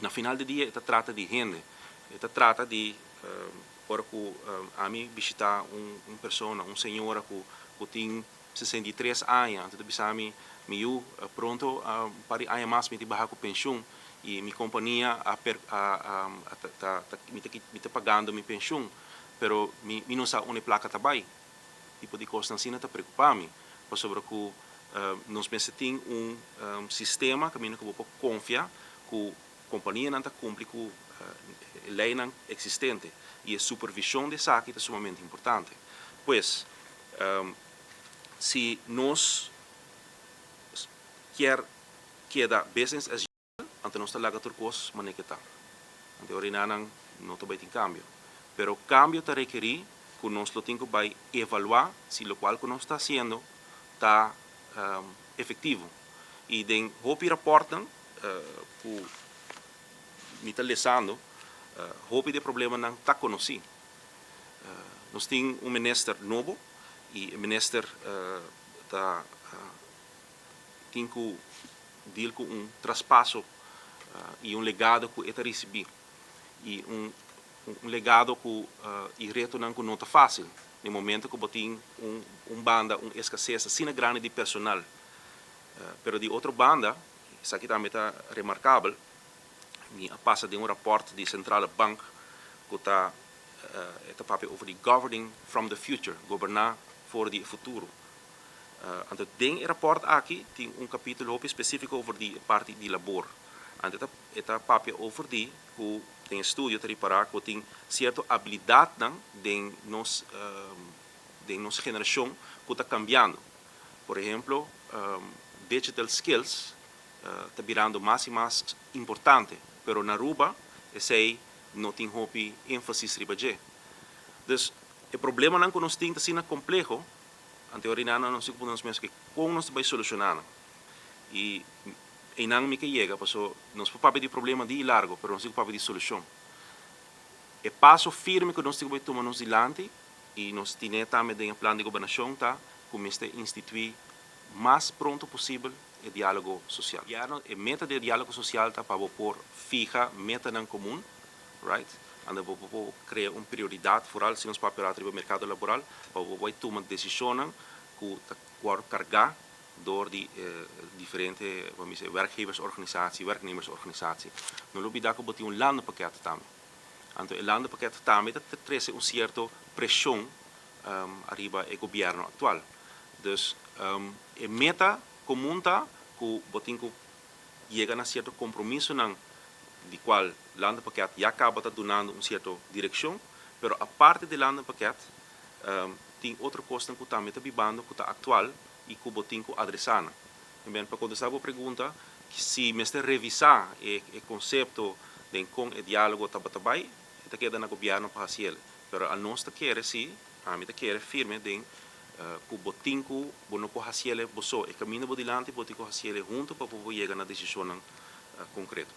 Na final do dia, esta trata de gente. Esta trata de, por que a mim visitar pessoa, senhora que tem 63 anos, então bisa mi pronto para anos mais me bajar com pensão e minha companhia me tá pagando minha pensão, pero mi não sabe onde placa trabalha. Tipo de coisa assim não tá preocupando-me, sobre que nós pensamos sistema que eu vou confiar que a companhia não cumpre com a lei existente e a supervisão de saque é sumamente importante. Pois, se nós quer business as usual, então nós estamos a coisas mas que está. Então, orinanan não está bem em cambio. Pero cambio te requerir que nós lo tengo que evaluar se lo cual que nós está haciendo está efetivo. E den hopi reportan que me está lesando, hopi de problema não está conhecido. Nós temos ministro novo e o ministro tem que deal com traspasso e legado que ele recebeu. E legado que e reto não é fácil. No momento que tem banda, escassez assim grande de personal. Pero de outra banda, isso aqui também está remarcável, me passa de rapport de Centrale Bank que está papel over the governing from the future, governar voor het futuro. En het rapport aqui tem capítulo específico over die parte de labor. En het papel over die que tem estudo te reparar que tem certa habilidade de nossa geração que está cambiando. Por exemplo, digital skills está virando mais e mais importante, pero na Aruba esse não tem hopi ênfase riba je. Dus o problema não que nós temos assim complexo, anteriormente nós podemos pensar que como nós vai solucionar. E não me que chega, porque nós podemos de problema de largo, pero nós podemos de solução. O passo firme que nós temos que tomar nos dilante e nós temos também um plano de governação tá, começa a instituir mais pronto possível o diálogo social. E a meta do diálogo social está para pôr fija meta em comum, right? Anda para criar uma prioridade foral se nós para o mercado laboral, para tomar decisões que pode carregar door die diferente werkgeversorganisatie, werknemersorganisatie. Non olvidar que botar landenpakket também. Então, o landenpakket também traz certa pressão arriba o governo atual. Dus, a meta comum está que botar que chega a certo compromisso de qual o landenpakket já acaba dando uma certa direção, pero a parte do landenpakket tem outra coisa que também está bibando, que está atual, e que eu tenho que adressar. Também, para contestar a pergunta, se me está revisar o conceito de como o diálogo está bem, está queda no governo para fazer. Mas a nós quer sim, a mim quer firme de que eu tenho que não fazer, o caminho por delante, eu tenho que fazer junto para chegar na decisão concreta.